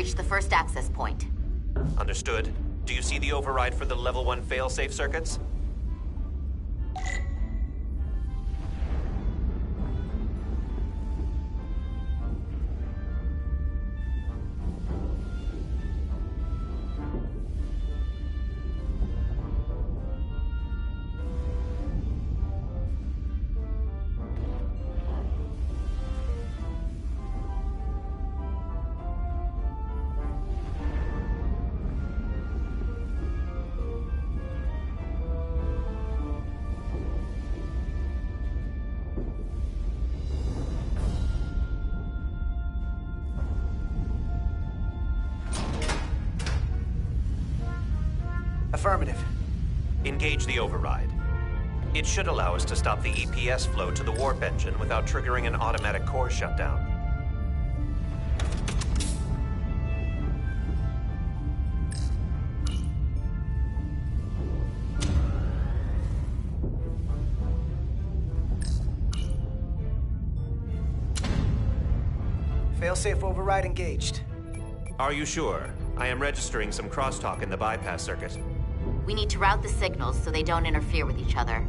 reached the first access point. Understood. Do you see the override for the level 1 failsafe circuits? Affirmative. Engage the override. It should allow us to stop the EPS flow to the warp engine without triggering an automatic core shutdown. Failsafe override engaged. Are you sure? I am registering some crosstalk in the bypass circuit. We need to route the signals so they don't interfere with each other.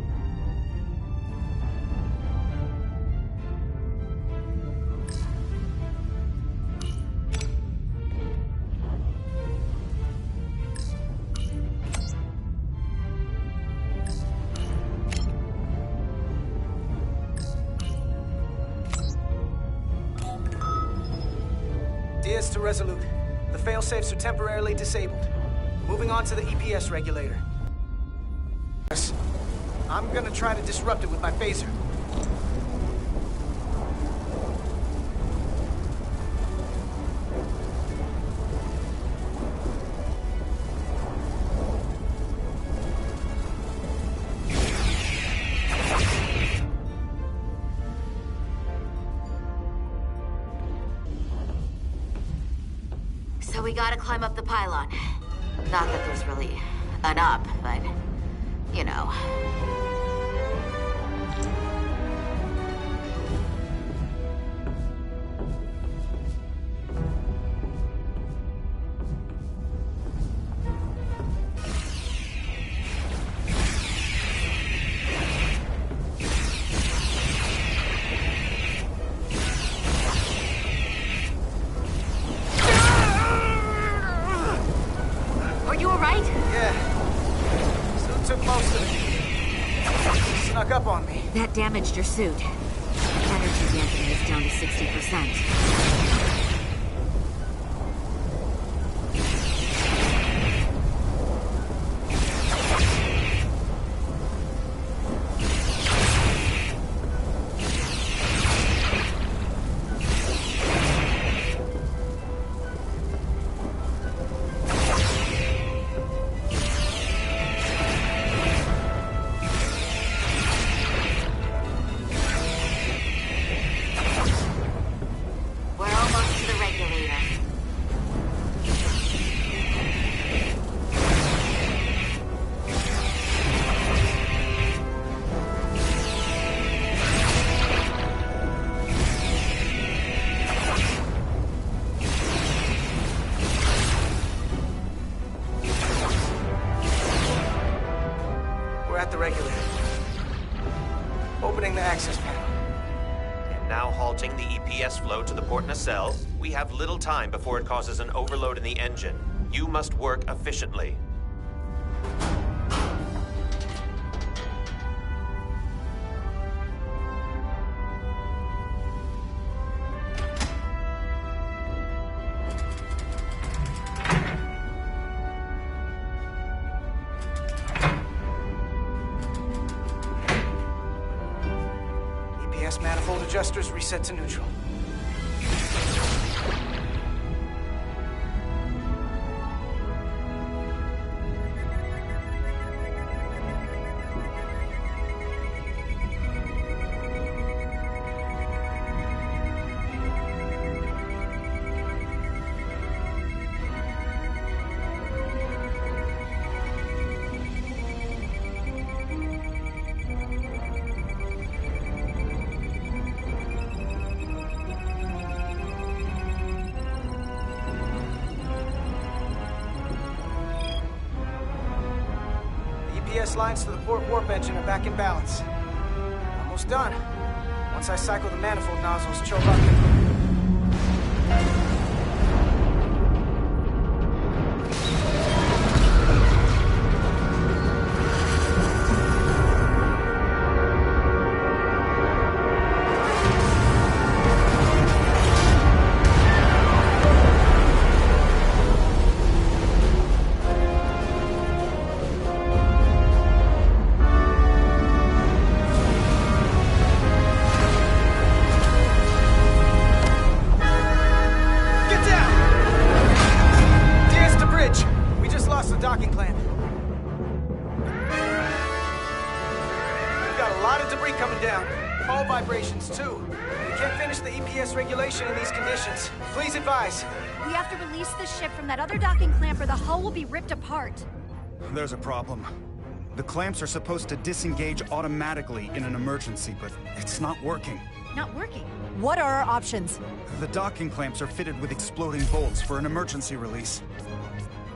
Diaz to Resolute. The failsafes are temporarily disabled. Moving on to the EPS regulator. Yes. I'm gonna try to disrupt it with my phaser. So we gotta climb up the pylon. Not that there's really an up, but, you know. Are you alright? Yeah. Suit took most of it. Snuck up on me. That damaged your suit. Energy damping is down to 60%. The regulator. Opening the access panel. And now halting the EPS flow to the port nacelle. We have little time before it causes an overload in the engine. You must work efficiently. Manifold adjusters reset to neutral. EPS lines to the port warp engine are back in balance. Almost done. Once I cycle the manifold nozzles, choke up. We have to release the ship from that other docking clamp or the hull will be ripped apart. There's a problem. The clamps are supposed to disengage automatically in an emergency, but it's not working. Not working? What are our options? The docking clamps are fitted with exploding bolts for an emergency release.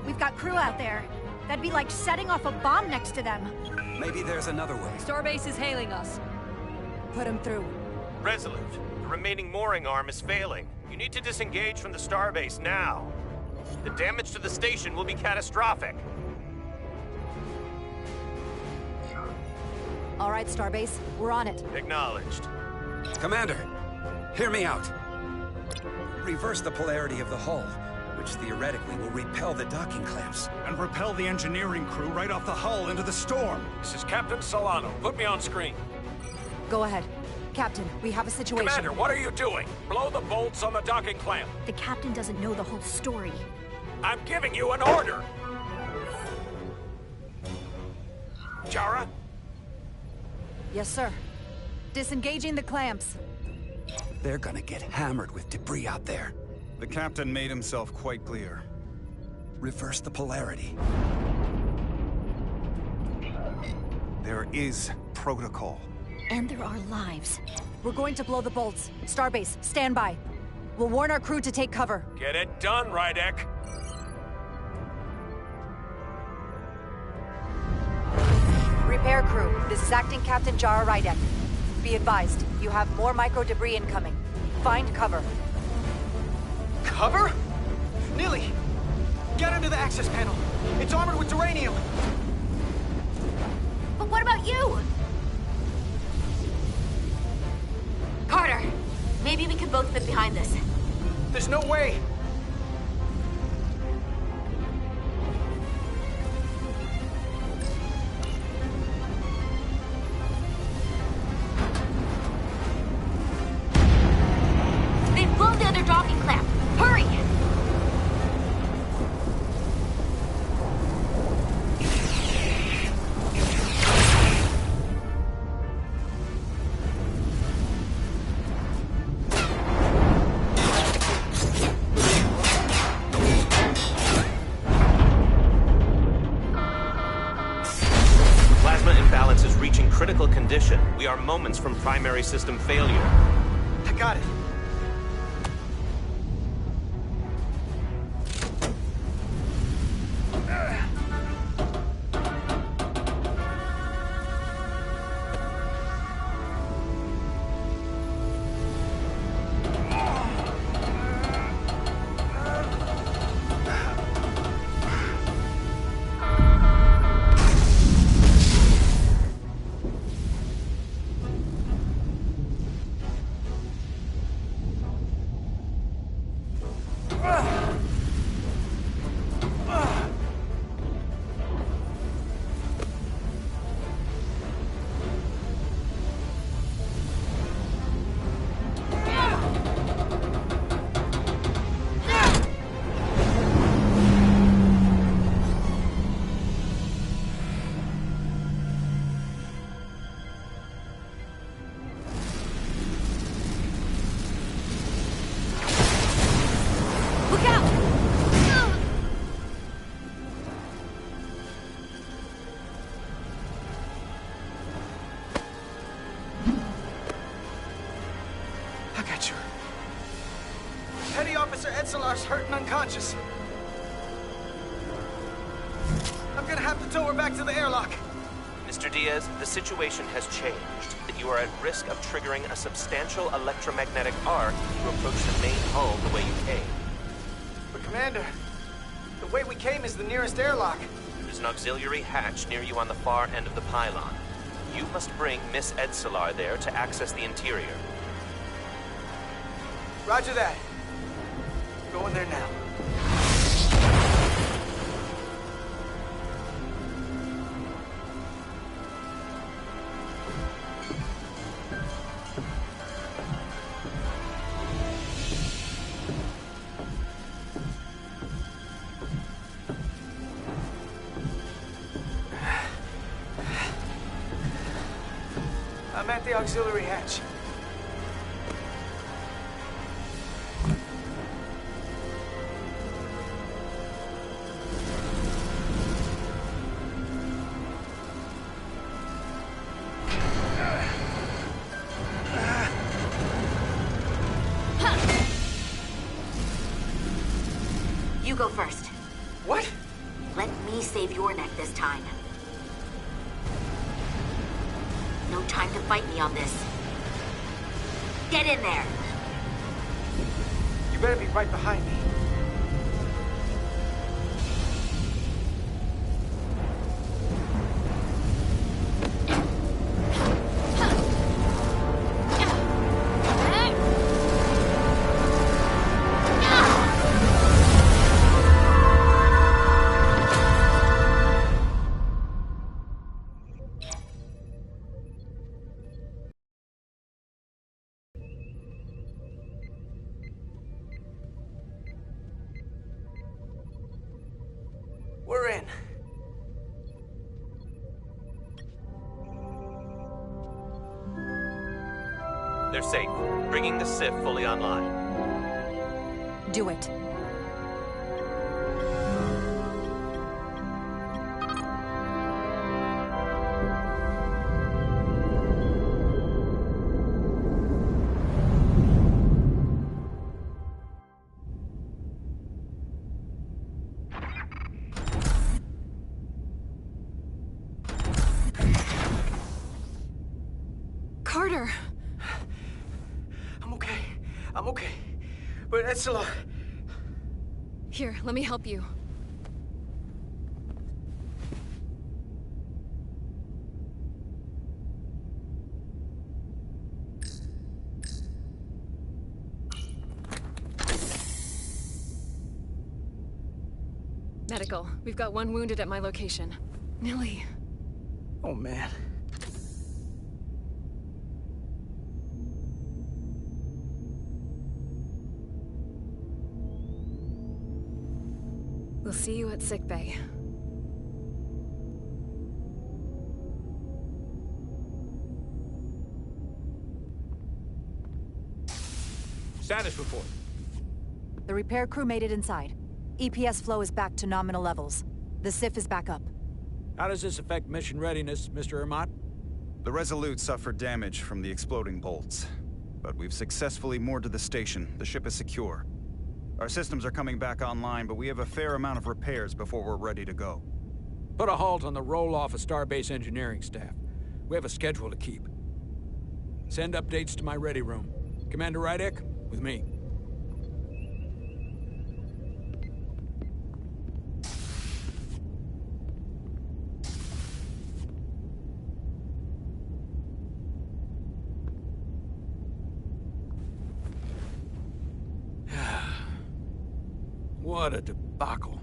We've got crew out there. That'd be like setting off a bomb next to them. Maybe there's another way. Starbase is hailing us. Put him through. Resolute, the remaining mooring arm is failing. You need to disengage from the starbase now. The damage to the station will be catastrophic. All right, Starbase, we're on it. Acknowledged. Commander, hear me out. Reverse the polarity of the hull, which theoretically will repel the docking clamps. And repel the engineering crew right off the hull into the storm. This is Captain Solano. Put me on screen. Go ahead. Captain, we have a situation. Commander, what are you doing? Blow the bolts on the docking clamp. The captain doesn't know the whole story. I'm giving you an order. Jara? Yes, sir. Disengaging the clamps. They're gonna get hammered with debris out there. The captain made himself quite clear. Reverse the polarity. There is protocol. And there are lives. We're going to blow the bolts. Starbase, stand by. We'll warn our crew to take cover. Get it done, Rydek. Repair crew, this is Acting Captain Jara Rydek. Be advised, you have more micro-debris incoming. Find cover. Cover? Nilly! Get under the access panel. It's armored with duranium. But what about you? Carter, maybe we can both fit behind this. There's no way. They've blown the other docking clamp. Hurry! Critical condition. We are moments from primary system failure. I got it. Hurt and unconscious. I'm gonna have to tow her back to the airlock. Mr. Diaz, the situation has changed. You are at risk of triggering a substantial electromagnetic arc to approach the main hull the way you came. But Commander, the way we came is the nearest airlock. There's an auxiliary hatch near you on the far end of the pylon. You must bring Miss Edsolar there to access the interior. Roger that. Going there now. I'm at the auxiliary hatch. You go first. What? Let me save your neck this time. No time to fight me on this. Get in there! You better be right behind me. We're in. They're safe, bringing the SIF fully online. Do it. Carter! I'm okay. I'm okay. But Edsolar... Here, let me help you. Medical. We've got one wounded at my location. Millie. Oh, man. We'll see you at sickbay. Status report. The repair crew made it inside. EPS flow is back to nominal levels. The SIF is back up. How does this affect mission readiness, Mr. Ermont? The Resolute suffered damage from the exploding bolts. But we've successfully moored to the station. The ship is secure. Our systems are coming back online, but we have a fair amount of repairs before we're ready to go. Put a halt on the roll-off of Starbase engineering staff. We have a schedule to keep. Send updates to my ready room. Commander Rydek, with me. What a debacle.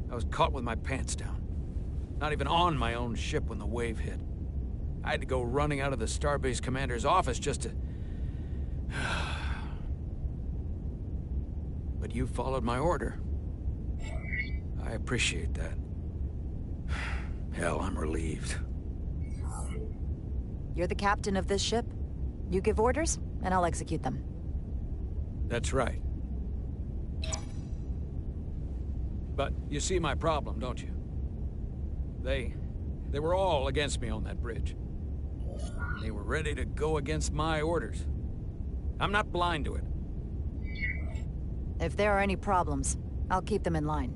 I was caught with my pants down. Not even on my own ship when the wave hit. I had to go running out of the Starbase commander's office just to... But you followed my order. I appreciate that. Hell, I'm relieved. You're the captain of this ship. You give orders, and I'll execute them. That's right. But you see my problem, don't you? They were all against me on that bridge. They were ready to go against my orders. I'm not blind to it. If there are any problems, I'll keep them in line.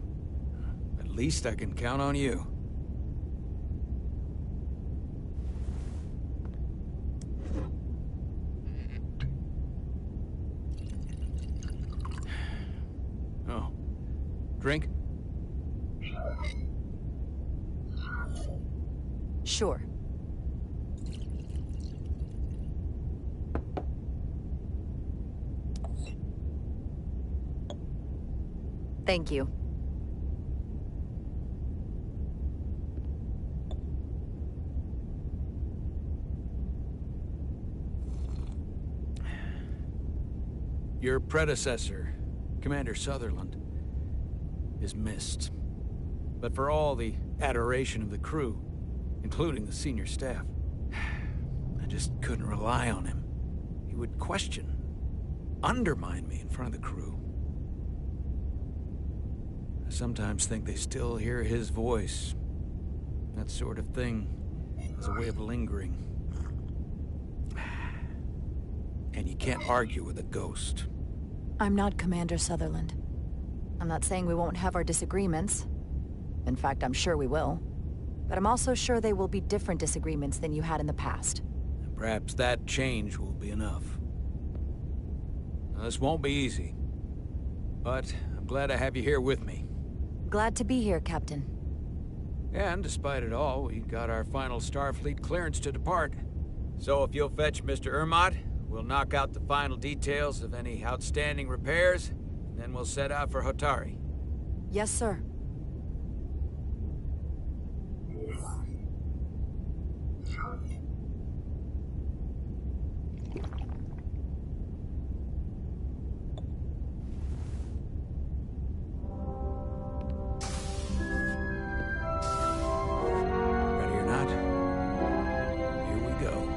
At least I can count on you. Drink? Sure. Thank you. Your predecessor, Commander Sutherland, is missed. But for all the adoration of the crew, including the senior staff, I just couldn't rely on him. He would question, undermine me in front of the crew. I sometimes think they still hear his voice. That sort of thing has a way of lingering. And you can't argue with a ghost. I'm not Commander Sutherland. I'm not saying we won't have our disagreements. In fact, I'm sure we will. But I'm also sure they will be different disagreements than you had in the past. And perhaps that change will be enough. Now, this won't be easy. But I'm glad I have you here with me. Glad to be here, Captain. And despite it all, we got our final Starfleet clearance to depart. So if you'll fetch Mr. Ermot, we'll knock out the final details of any outstanding repairs, and then we'll set out for Hotari. Yes, sir. Ready or not? Here we go.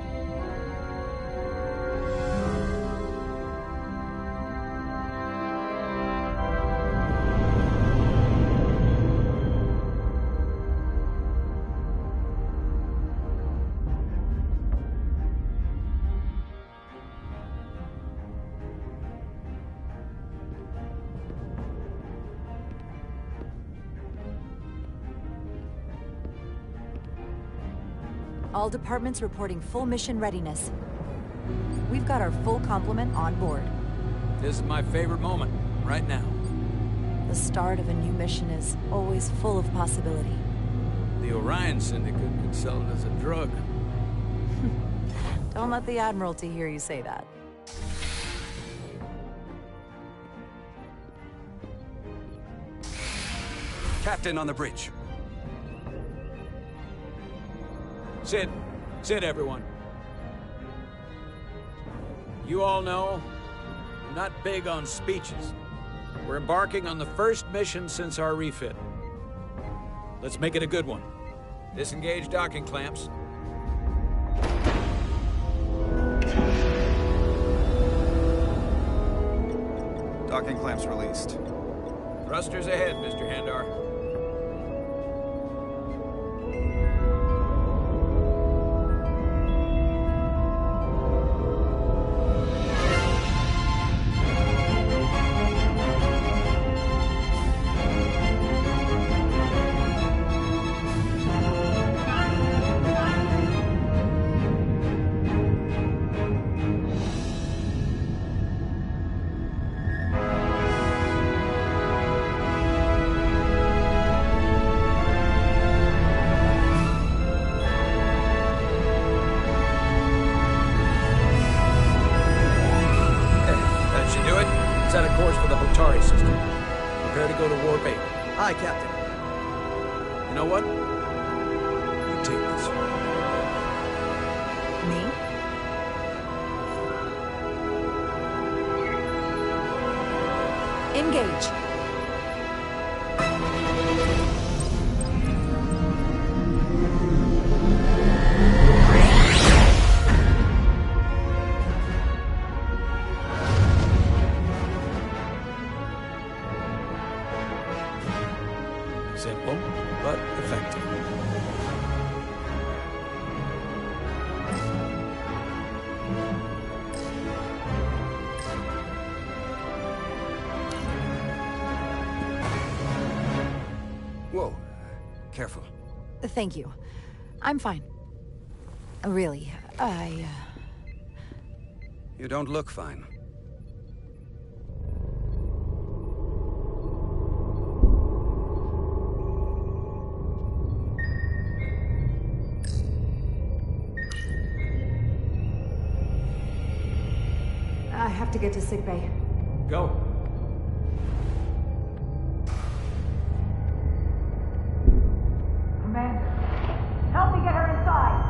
All departments reporting full mission readiness. We've got our full complement on board. This is my favorite moment, right now. The start of a new mission is always full of possibility. The Orion Syndicate could sell it as a drug. Don't let the Admiralty hear you say that. Captain on the bridge. Sit. Sit, everyone. You all know, I'm not big on speeches. We're embarking on the first mission since our refit. Let's make it a good one. Disengage docking clamps. Docking clamps released. Thrusters ahead, Mr. Handar. Set a course for the Hotari system. Prepare to go to Warp 8. Aye, Captain. You know what? You take this. Me? Engage. Simple, but effective. Whoa. Careful. Thank you. I'm fine. Really, You don't look fine. I have to get to sickbay. Go. Commander, help me get her inside!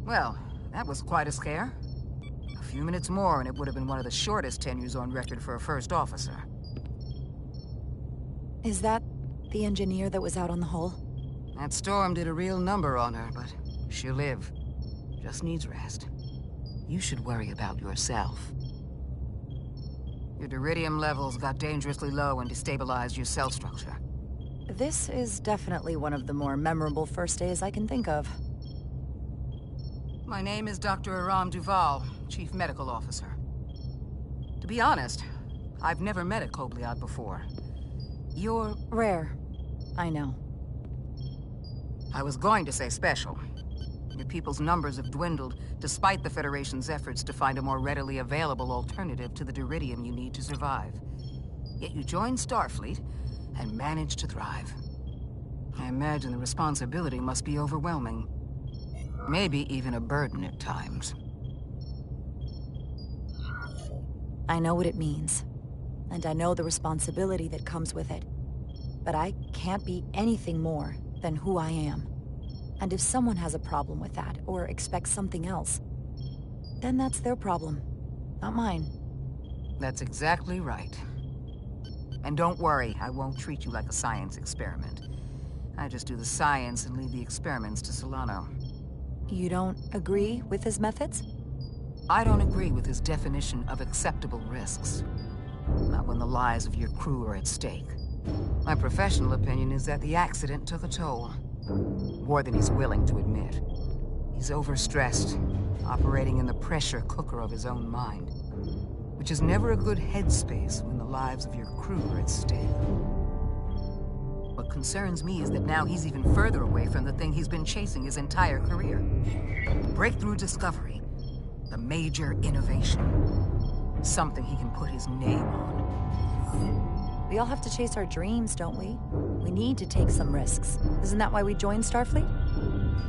Well, that was quite a scare. A few minutes more and it would have been one of the shortest tenures on record for a first officer. Is that the engineer that was out on the hull? That storm did a real number on her, but she'll live. Just needs rest. You should worry about yourself. Your duridium levels got dangerously low and destabilized your cell structure. This is definitely one of the more memorable first days I can think of. My name is Dr. Aram Duval, Chief Medical Officer. To be honest, I've never met a Kobliad before. You're... Rare. I know. I was going to say special. Your people's numbers have dwindled, despite the Federation's efforts to find a more readily available alternative to the duridium you need to survive. Yet you joined Starfleet, and managed to thrive. I imagine the responsibility must be overwhelming. Maybe even a burden at times. I know what it means. And I know the responsibility that comes with it. But I can't be anything more than who I am. And if someone has a problem with that, or expects something else, then that's their problem, not mine. That's exactly right. And don't worry, I won't treat you like a science experiment. I just do the science and leave the experiments to Solano. You don't agree with his methods? I don't agree with his definition of acceptable risks. Not when the lives of your crew are at stake. My professional opinion is that the accident took a toll. More than he's willing to admit. He's overstressed, operating in the pressure cooker of his own mind. Which is never a good headspace when the lives of your crew are at stake. What concerns me is that now he's even further away from the thing he's been chasing his entire career. Breakthrough discovery. The major innovation. Something he can put his name on. We all have to chase our dreams, don't we? We need to take some risks. Isn't that why we joined Starfleet?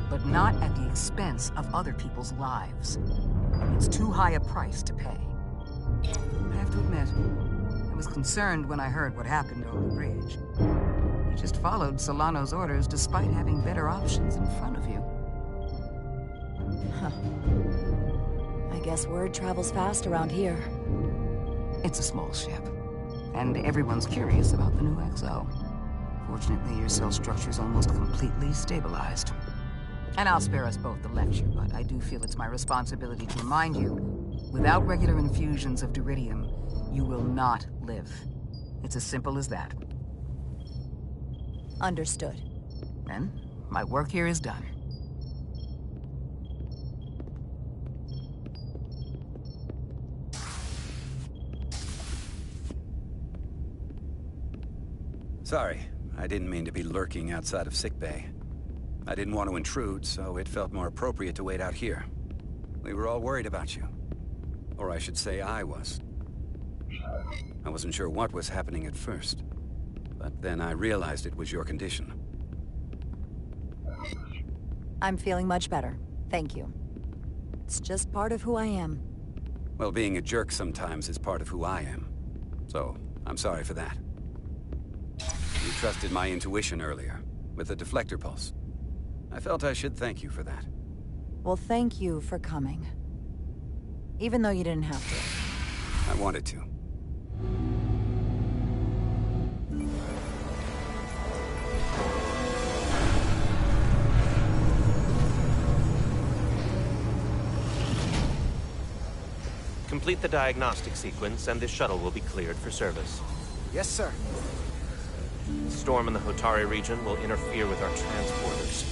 But not at the expense of other people's lives. It's too high a price to pay. I have to admit, I was concerned when I heard what happened on the bridge. You just followed Solano's orders despite having better options in front of you. Huh. I guess word travels fast around here. It's a small ship, and everyone's curious about the new XO. Fortunately, your cell structure's almost completely stabilized. And I'll spare us both the lecture, but I do feel it's my responsibility to remind you, without regular infusions of duridium, you will not live. It's as simple as that. Understood. Then, my work here is done. Sorry, I didn't mean to be lurking outside of sickbay. I didn't want to intrude, so it felt more appropriate to wait out here. We were all worried about you. Or I should say I was. I wasn't sure what was happening at first. But then I realized it was your condition. I'm feeling much better. Thank you. It's just part of who I am. Well, being a jerk sometimes is part of who I am. So, I'm sorry for that. You trusted my intuition earlier, with the deflector pulse. I felt I should thank you for that. Well, thank you for coming. Even though you didn't have to. I wanted to. Complete the diagnostic sequence, and this shuttle will be cleared for service. Yes, sir. The storm in the Hotari region will interfere with our transporters,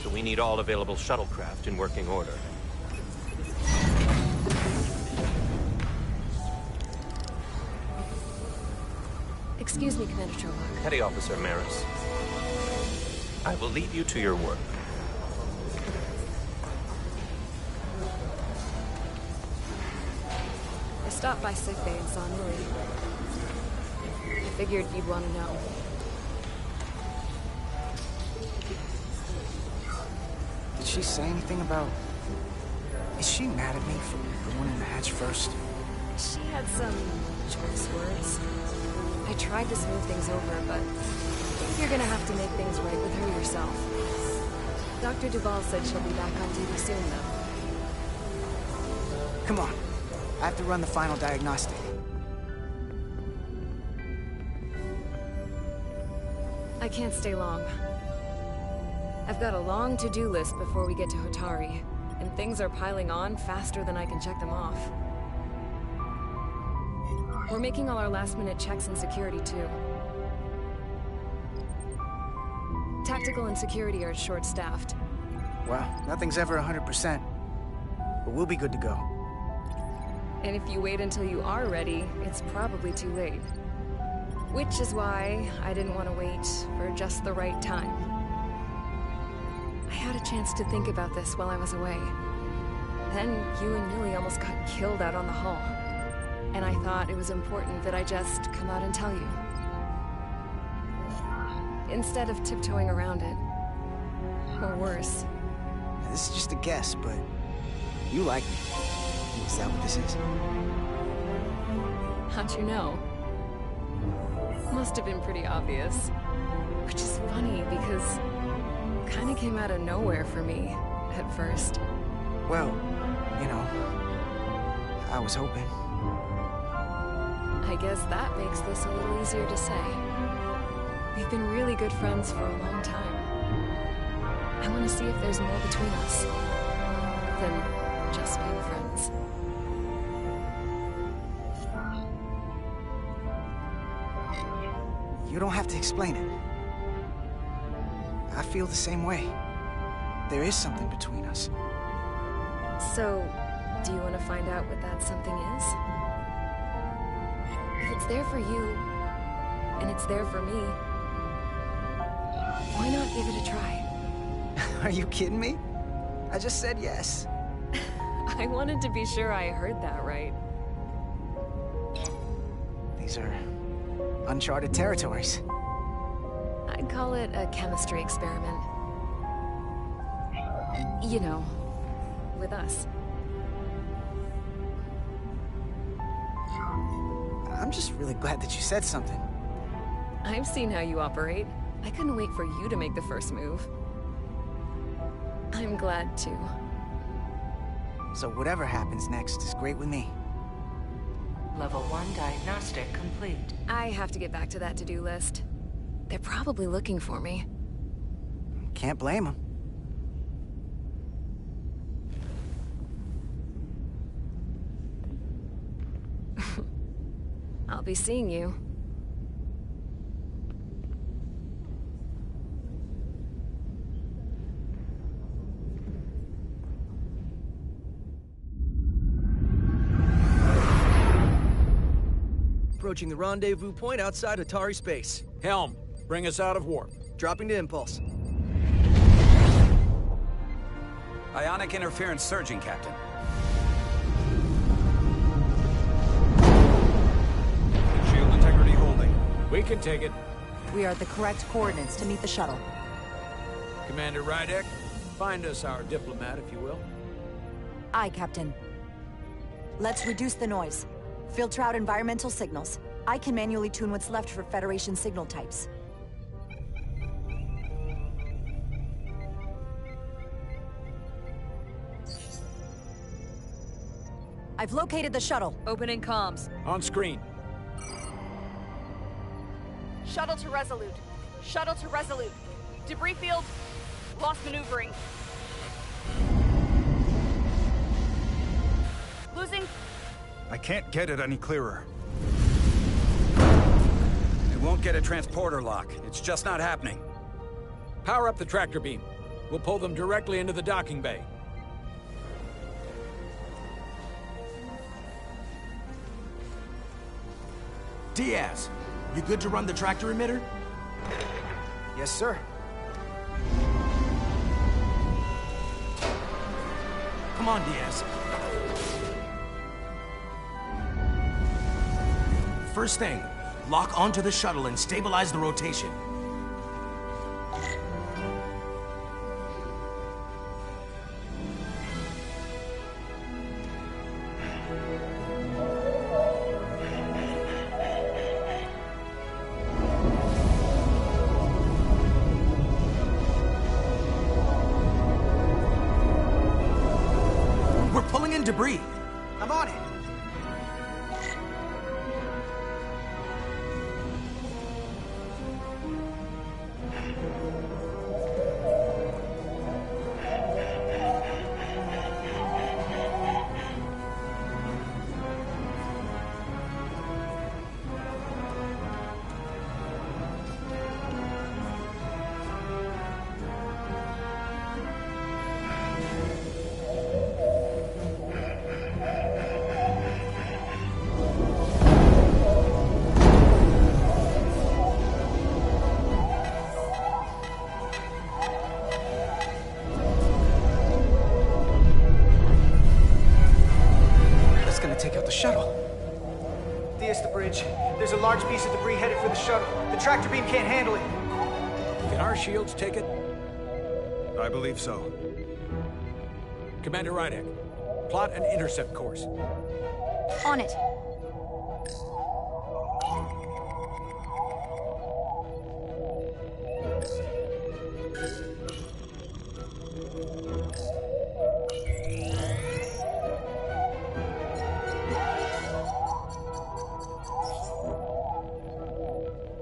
so we need all available shuttlecraft in working order. Excuse me, Commander Sherlock. Petty Officer Maris. I will leave you to your work. I stopped by sickbay in San Luis. I figured you'd want to know. Did she say anything about... Is she mad at me for going in the hatch first? She had some choice words. I tried to smooth things over, but I think you're gonna have to make things right with her yourself. Dr. Duval said she'll be back on duty soon, though. Come on. I have to run the final diagnostic. I can't stay long. I've got a long to-do list before we get to Hotari, and things are piling on faster than I can check them off. We're making all our last-minute checks and security, too. Tactical and security are short-staffed. Well, nothing's ever 100%. But we'll be good to go. And if you wait until you are ready, it's probably too late. Which is why I didn't want to wait for just the right time. I had a chance to think about this while I was away. Then you and Millie almost got killed out on the hull. And I thought it was important that I just come out and tell you. Instead of tiptoeing around it. Or worse. Now, this is just a guess, but you like me. Is that what this is? How'd you know? Must have been pretty obvious. Which is funny because it kind of came out of nowhere for me at first. Well, you know, I was hoping. I guess that makes this a little easier to say. We've been really good friends for a long time. I want to see if there's more between us than just being friends. You don't have to explain it. I feel the same way. There is something between us. So, do you want to find out what that something is? If it's there for you, and it's there for me, why not give it a try? Are you kidding me? I just said yes. I wanted to be sure I heard that right. These are uncharted territories. I'd call it a chemistry experiment. You know, with us. I'm just really glad that you said something. I've seen how you operate. I couldn't wait for you to make the first move. I'm glad too. So whatever happens next is great with me. Level 1 diagnostic complete. I have to get back to that to-do list. They're probably looking for me. Can't blame them. I'll be seeing you. Approaching the rendezvous point outside Atari space. Helm, bring us out of warp. Dropping to impulse. Ionic interference surging, Captain. Shield integrity holding. We can take it. We are at the correct coordinates to meet the shuttle. Commander Rydek, find us our diplomat, if you will. Aye, Captain. Let's reduce the noise. Filter out environmental signals. I can manually tune what's left for Federation signal types. I've located the shuttle. Opening comms. On screen. Shuttle to Resolute. Shuttle to Resolute. Debris field. Lost maneuvering. Losing. I can't get it any clearer. It won't get a transporter lock. It's just not happening. Power up the tractor beam. We'll pull them directly into the docking bay. Diaz, you good to run the tractor emitter? Yes, sir. Come on, Diaz. First thing, lock onto the shuttle and stabilize the rotation. We're pulling in debris. I'm on it. Take out the shuttle. There's the bridge. There's a large piece of debris headed for the shuttle. The tractor beam can't handle it. Can our shields take it? I believe so. Commander Rydek, plot an intercept course. On it.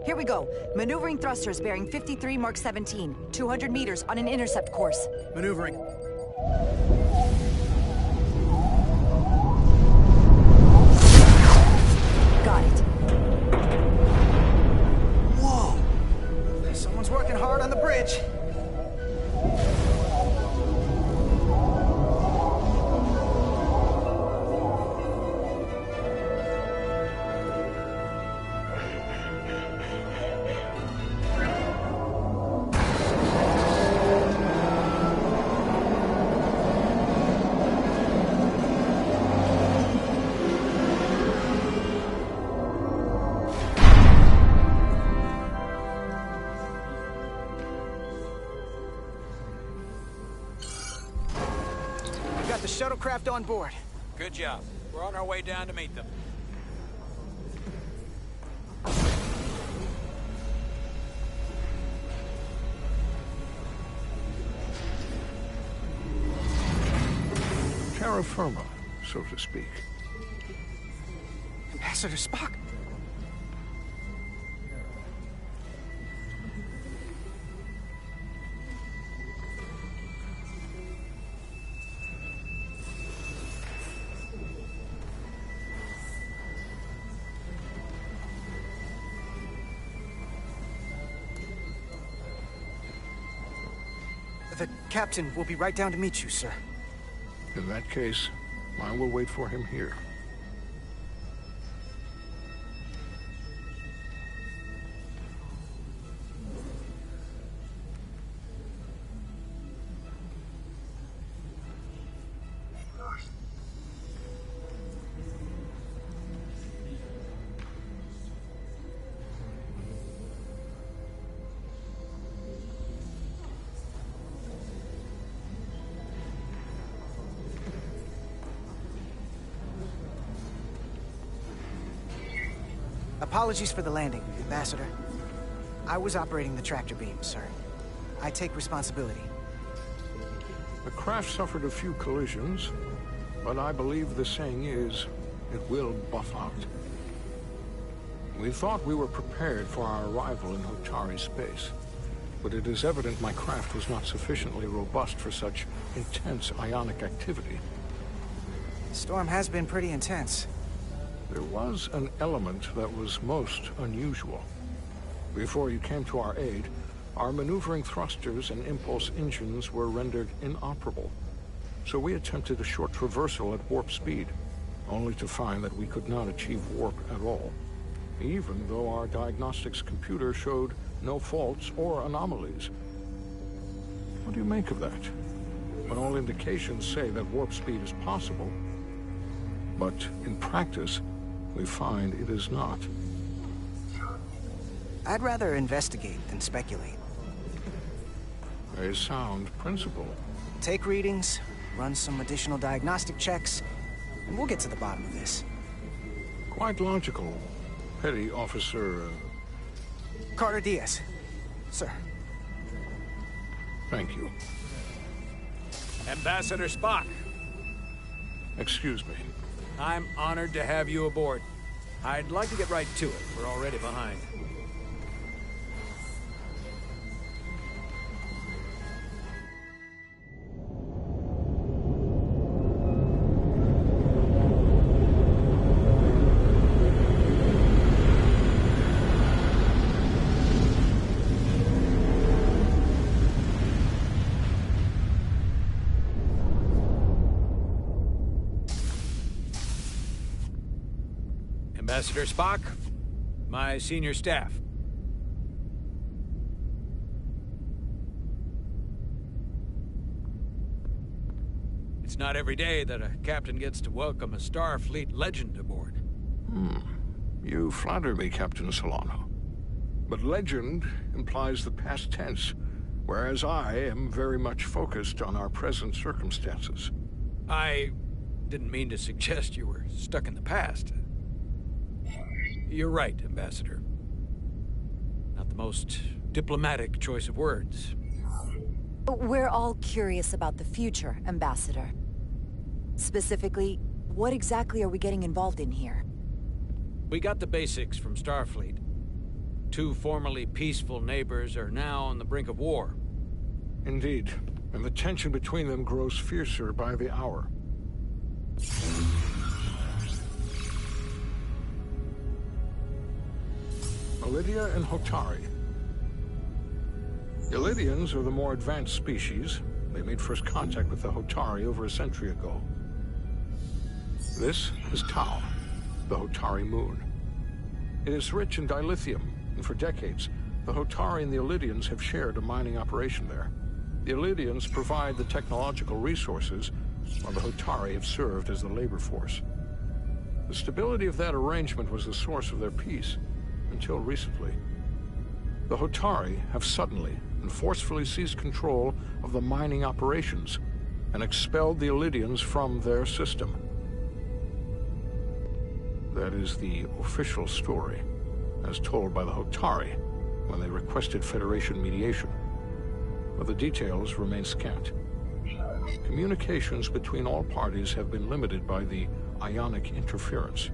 Here we go. Maneuvering thrusters bearing 53 Mark 17. 200 meters on an intercept course. Maneuvering. Got it. Whoa! Someone's working hard on the bridge. The shuttlecraft on board. Good job. We're on our way down to meet them. Terra firma, so to speak. Ambassador Spock? The captain will be right down to meet you, sir. In that case, I will wait for him here. Apologies for the landing, Ambassador. I was operating the tractor beam, sir. I take responsibility. The craft suffered a few collisions, but I believe the saying is, it will buff out. We thought we were prepared for our arrival in Hotari space, but it is evident my craft was not sufficiently robust for such intense ionic activity. The storm has been pretty intense. There was an element that was most unusual. Before you came to our aid, our maneuvering thrusters and impulse engines were rendered inoperable. So we attempted a short traversal at warp speed, only to find that we could not achieve warp at all, even though our diagnostics computer showed no faults or anomalies. What do you make of that? when all indications say that warp speed is possible. But in practice, we find it is not. I'd rather investigate than speculate. A sound principle. Take readings, run some additional diagnostic checks, and we'll get to the bottom of this. Quite logical. Petty Officer... Carter Diaz. Sir. Thank you. Ambassador Spock. Excuse me. I'm honored to have you aboard. I'd like to get right to it. We're already behind. Ambassador Spock, my senior staff. It's not every day that a captain gets to welcome a Starfleet legend aboard. You flatter me, Captain Solano. But legend implies the past tense, whereas I am very much focused on our present circumstances. I didn't mean to suggest you were stuck in the past. You're right, Ambassador. Not the most diplomatic choice of words. We're all curious about the future, Ambassador. Specifically, what exactly are we getting involved in here? We got the basics from Starfleet. Two formerly peaceful neighbors are now on the brink of war. Indeed, and the tension between them grows fiercer by the hour. Ilidia and Hotari. Ilidians are the more advanced species. They made first contact with the Hotari over a century ago. This is Tau, the Hotari moon. It is rich in dilithium, and for decades, the Hotari and the Ilidians have shared a mining operation there. The Ilidians provide the technological resources, while the Hotari have served as the labor force. The stability of that arrangement was the source of their peace, until recently. The Hotari have suddenly and forcefully seized control of the mining operations and expelled the Ilidians from their system. That is the official story, as told by the Hotari when they requested Federation mediation. But the details remain scant. Communications between all parties have been limited by the ionic interference.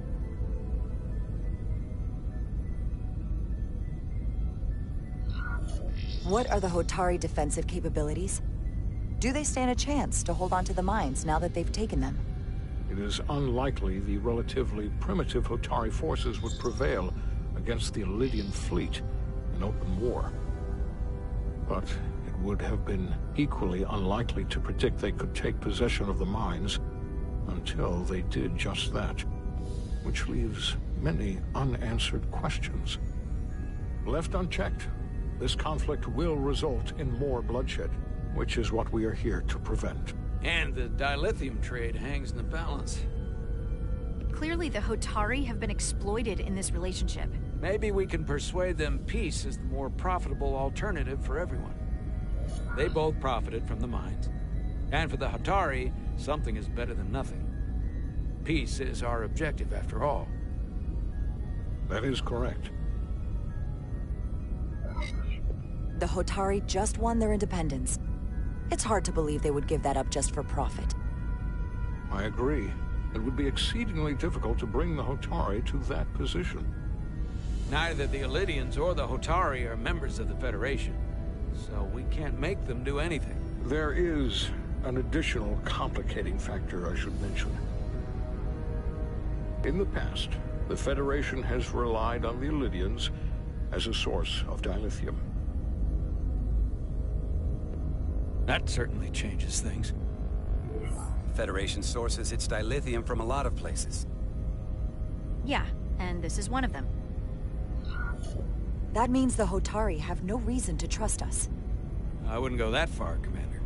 What are the Hotari defensive capabilities? Do they stand a chance to hold on to the mines now that they've taken them? It is unlikely the relatively primitive Hotari forces would prevail against the Ilidian fleet in open war. But it would have been equally unlikely to predict they could take possession of the mines until they did just that, which leaves many unanswered questions. Left unchecked, this conflict will result in more bloodshed, which is what we are here to prevent. And the dilithium trade hangs in the balance. Clearly, the Hotari have been exploited in this relationship. Maybe we can persuade them peace is the more profitable alternative for everyone. They both profited from the mines. And for the Hotari, something is better than nothing. Peace is our objective, after all. That is correct. The Hotari just won their independence. It's hard to believe they would give that up just for profit. I agree. It would be exceedingly difficult to bring the Hotari to that position. Neither the Ilidians or the Hotari are members of the Federation, so we can't make them do anything. There is an additional complicating factor I should mention. In the past, the Federation has relied on the Ilidians as a source of dilithium. That certainly changes things. The Federation sources its dilithium from a lot of places. Yeah, and this is one of them. That means the Hotari have no reason to trust us. I wouldn't go that far, Commander.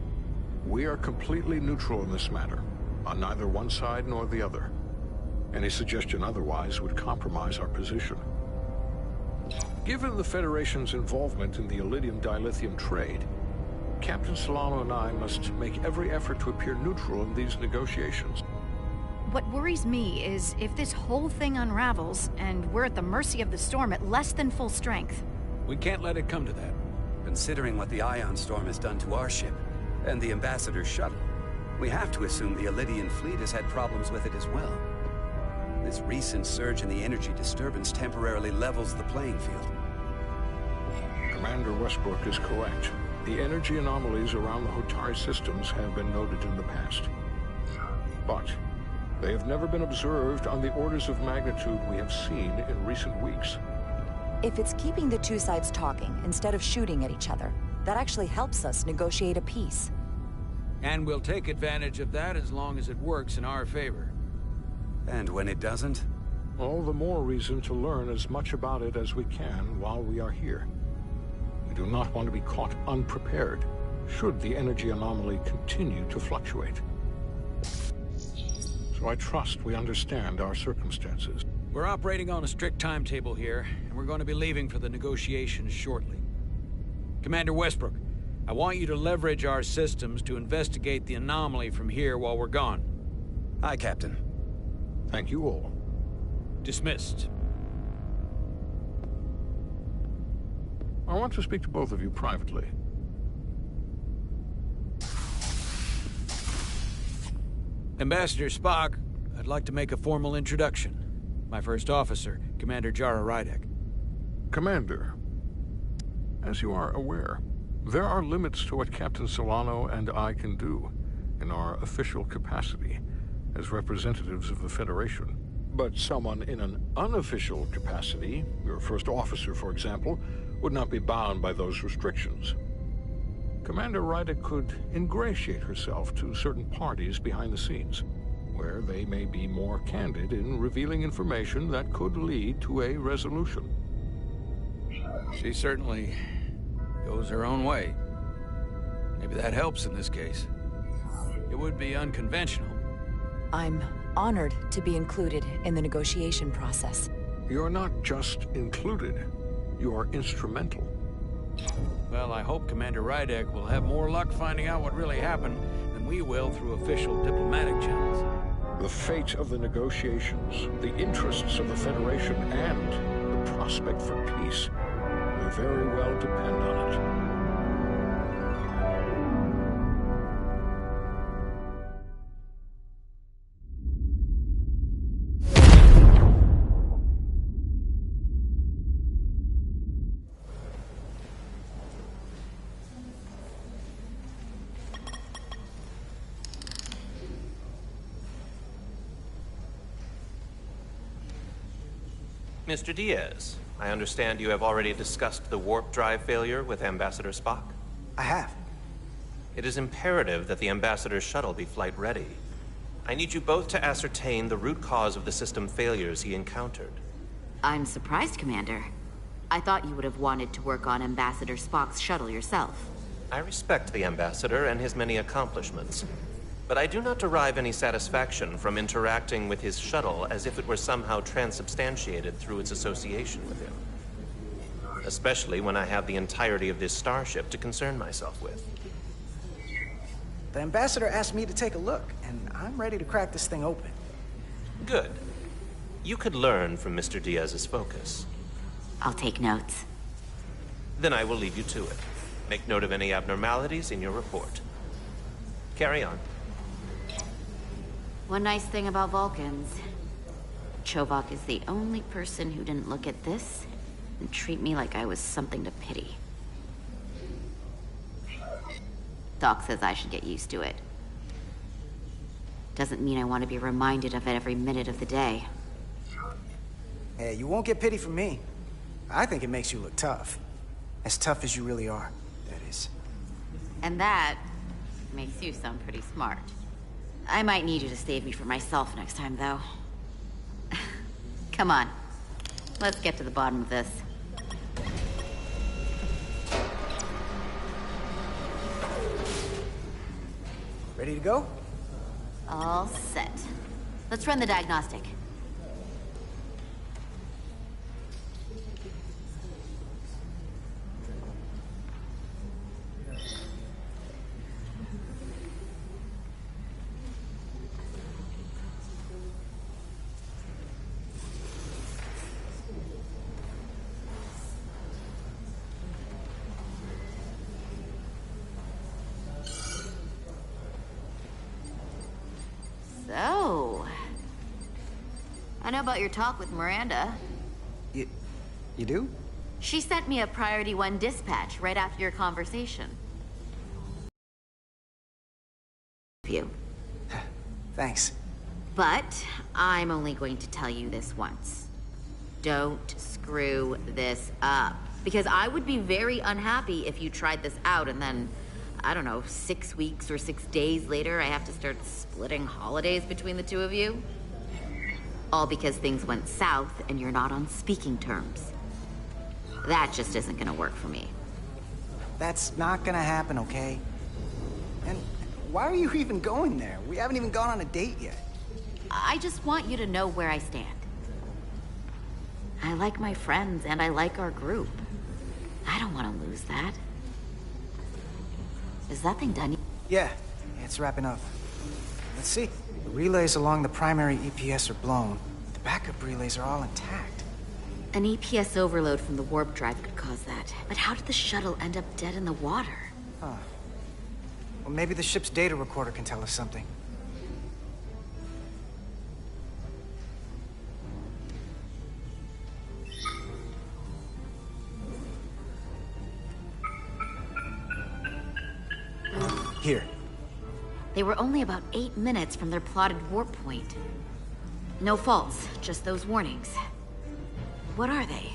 We are completely neutral in this matter, on neither one side nor the other. Any suggestion otherwise would compromise our position. Given the Federation's involvement in the Iridium dilithium trade, Captain Solano and I must make every effort to appear neutral in these negotiations. What worries me is if this whole thing unravels, and we're at the mercy of the storm at less than full strength. We can't let it come to that. Considering what the Ion Storm has done to our ship, and the Ambassador's shuttle, we have to assume the Ilidian fleet has had problems with it as well. This recent surge in the energy disturbance temporarily levels the playing field. Commander Westbrook is correct. The energy anomalies around the Hotari systems have been noted in the past. But they have never been observed on the orders of magnitude we have seen in recent weeks. If it's keeping the two sides talking instead of shooting at each other, that actually helps us negotiate a peace. And we'll take advantage of that as long as it works in our favor. And when it doesn't? All the more reason to learn as much about it as we can while we are here. We do not want to be caught unprepared, should the energy anomaly continue to fluctuate. So I trust we understand our circumstances. We're operating on a strict timetable here, and we're going to be leaving for the negotiations shortly. Commander Westbrook, I want you to leverage our systems to investigate the anomaly from here while we're gone. Aye, Captain. Thank you all. Dismissed. I want to speak to both of you privately. Ambassador Spock, I'd like to make a formal introduction. My first officer, Commander Jara Rydek. Commander, as you are aware, there are limits to what Captain Solano and I can do in our official capacity as representatives of the Federation. But someone in an unofficial capacity, your first officer, for example, would not be bound by those restrictions. Commander Rydek could ingratiate herself to certain parties behind the scenes, where they may be more candid in revealing information that could lead to a resolution. She certainly goes her own way. Maybe that helps in this case. It would be unconventional. I'm honored to be included in the negotiation process. You're not just included, you are instrumental. Well, I hope Commander Rydek will have more luck finding out what really happened than we will through official diplomatic channels. The fate of the negotiations, the interests of the Federation, and the prospect for peace may very well depend on it. Mr. Diaz, I understand you have already discussed the warp drive failure with Ambassador Spock? I have. It is imperative that the Ambassador's shuttle be flight ready. I need you both to ascertain the root cause of the system failures he encountered. I'm surprised, Commander. I thought you would have wanted to work on Ambassador Spock's shuttle yourself. I respect the Ambassador and his many accomplishments, but I do not derive any satisfaction from interacting with his shuttle as if it were somehow transubstantiated through its association with him. Especially when I have the entirety of this starship to concern myself with. The Ambassador asked me to take a look, and I'm ready to crack this thing open. Good. You could learn from Mr. Diaz's focus. I'll take notes. Then I will leave you to it. Make note of any abnormalities in your report. Carry on. One nice thing about Vulcans. Chovak is the only person who didn't look at this and treat me like I was something to pity. Doc says I should get used to it. Doesn't mean I want to be reminded of it every minute of the day. Hey, you won't get pity from me. I think it makes you look tough. As tough as you really are, that is. And that makes you sound pretty smart. I might need you to save me from myself next time, though. Come on. Let's get to the bottom of this. Ready to go? All set. Let's run the diagnostic. So, I know about your talk with Miranda. You do? She sent me a Priority 1 dispatch right after your conversation. You. Thanks. But I'm only going to tell you this once. Don't screw this up. Because I would be very unhappy if you tried this out and then, I don't know, 6 weeks or 6 days later, I have to start splitting holidays between the two of you. All because things went south and you're not on speaking terms. That just isn't gonna work for me. That's not gonna happen, okay? And why are you even going there? We haven't even gone on a date yet. I just want you to know where I stand. I like my friends and I like our group. I don't want to lose that. Is that thing done? Yeah, it's wrapping up. Let's see. The relays along the primary EPS are blown. The backup relays are all intact. An EPS overload from the warp drive could cause that. But how did the shuttle end up dead in the water? Huh. Well, maybe the ship's data recorder can tell us something. Here. They were only about 8 minutes from their plotted warp point. No faults, just those warnings. What are they?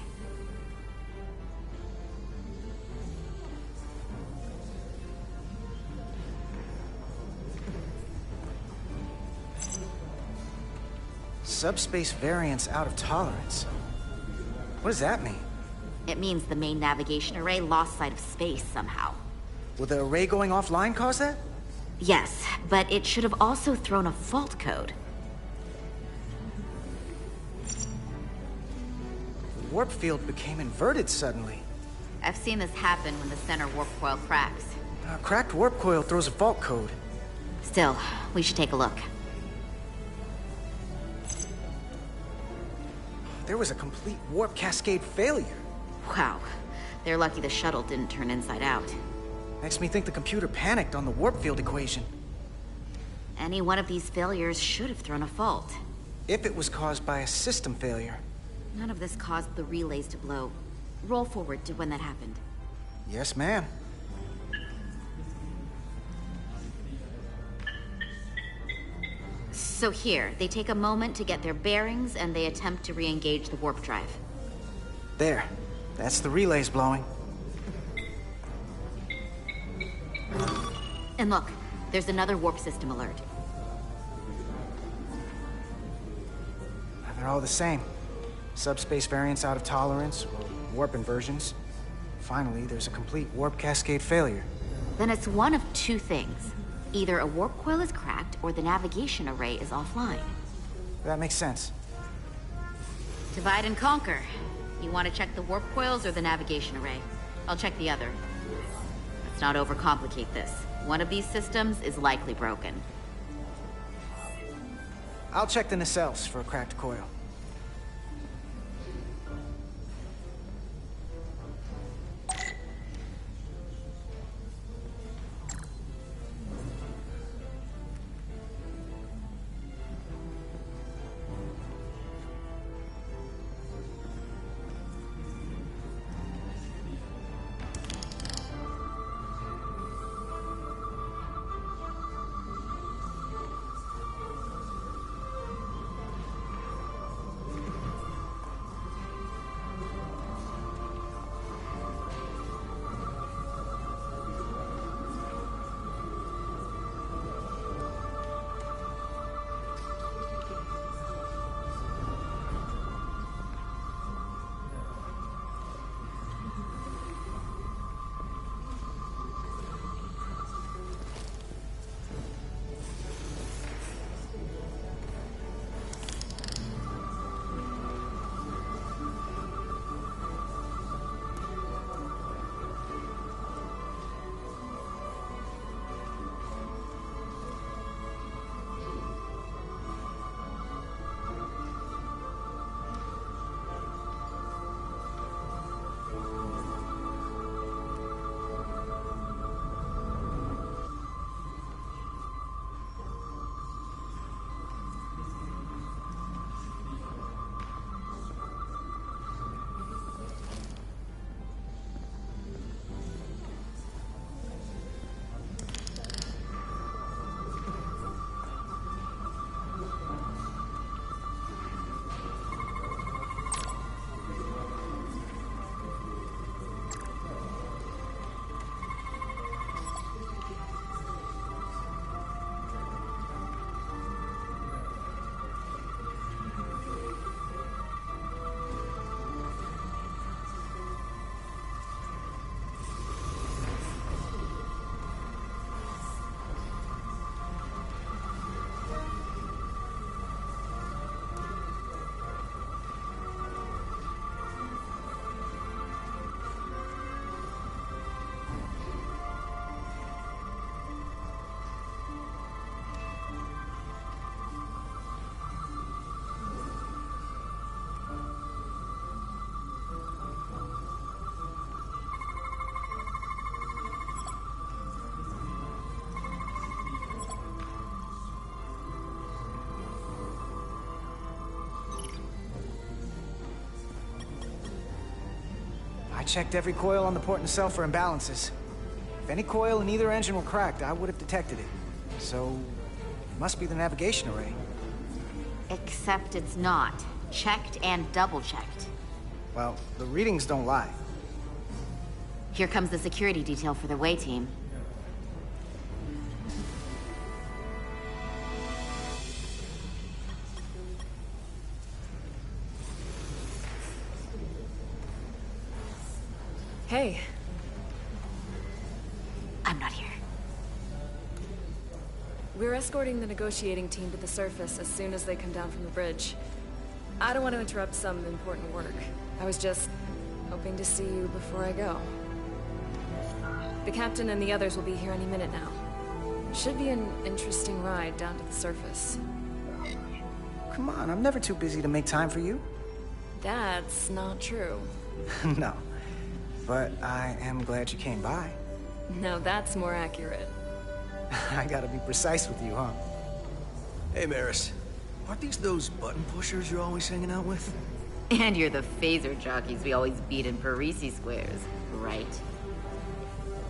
Subspace variance out of tolerance. What does that mean? It means the main navigation array lost sight of space somehow. Will the array going offline cause that? Yes, but it should have also thrown a fault code. The warp field became inverted suddenly. I've seen this happen when the center warp coil cracks. A cracked warp coil throws a fault code. Still, we should take a look. There was a complete warp cascade failure. Wow. They're lucky the shuttle didn't turn inside out. Makes me think the computer panicked on the warp field equation. Any one of these failures should have thrown a fault. If it was caused by a system failure. None of this caused the relays to blow. Roll forward to when that happened. Yes, ma'am. So here, they take a moment to get their bearings and they attempt to re-engage the warp drive. There. That's the relays blowing. And look, there's another warp system alert. They're all the same. Subspace variance out of tolerance, or warp inversions. Finally, there's a complete warp cascade failure. Then it's one of two things. Either a warp coil is cracked, or the navigation array is offline. That makes sense. Divide and conquer. You want to check the warp coils or the navigation array? I'll check the other. Let's not overcomplicate this. One of these systems is likely broken. I'll check the nacelles for a cracked coil. checked every coil on the port nacelle for imbalances. If any coil in either engine were cracked, I would have detected it. So, it must be the navigation array. Except it's not. Checked and double-checked. Well, the readings don't lie. Here comes the security detail for the way team. Hey. I'm not here. We're escorting the negotiating team to the surface as soon as they come down from the bridge. I don't want to interrupt some important work. I was just hoping to see you before I go. The captain and the others will be here any minute now. Should be an interesting ride down to the surface. Come on, I'm never too busy to make time for you. That's not true. No. But I am glad you came by. No, that's more accurate. I gotta be precise with you, huh? Hey, Maris. Aren't these those button pushers you're always hanging out with? And you're the phaser jockeys we always beat in Parisi squares, right?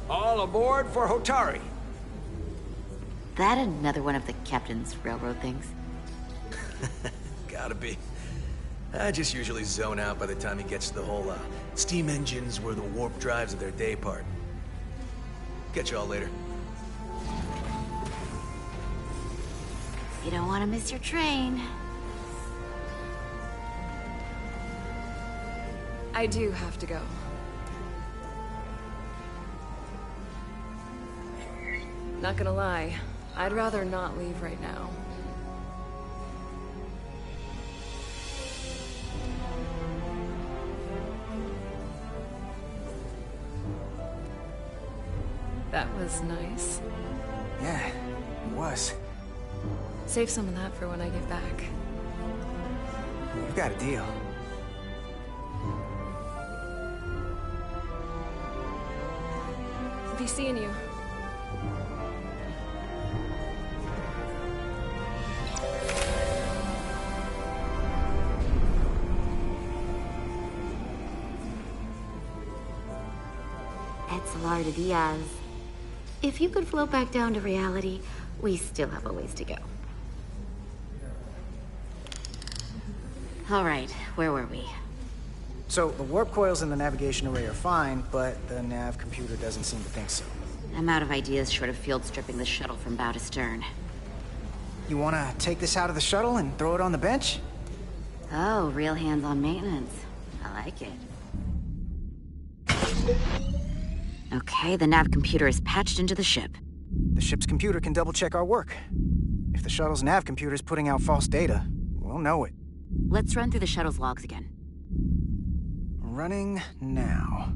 All aboard for Hotari. That another one of the captain's railroad things? Gotta be. I just usually zone out by the time he gets to the whole, steam engines were the warp drives of their day part. Catch y'all later. You don't want to miss your train. I do have to go. Not gonna lie, I'd rather not leave right now. That was nice. Yeah, it was. Save some of that for when I get back. You've got a deal. Be seeing you. Etzelar Diaz. If you could float back down to reality, we still have a ways to go. All right, where were we? So, the warp coils in the navigation array are fine, but the nav computer doesn't seem to think so. I'm out of ideas short of field stripping the shuttle from bow to stern. You wanna take this out of the shuttle and throw it on the bench? Oh, real hands-on maintenance. I like it. Okay, the nav computer is patched into the ship. The ship's computer can double-check our work. If the shuttle's nav computer is putting out false data, we'll know it. Let's run through the shuttle's logs again. Running now.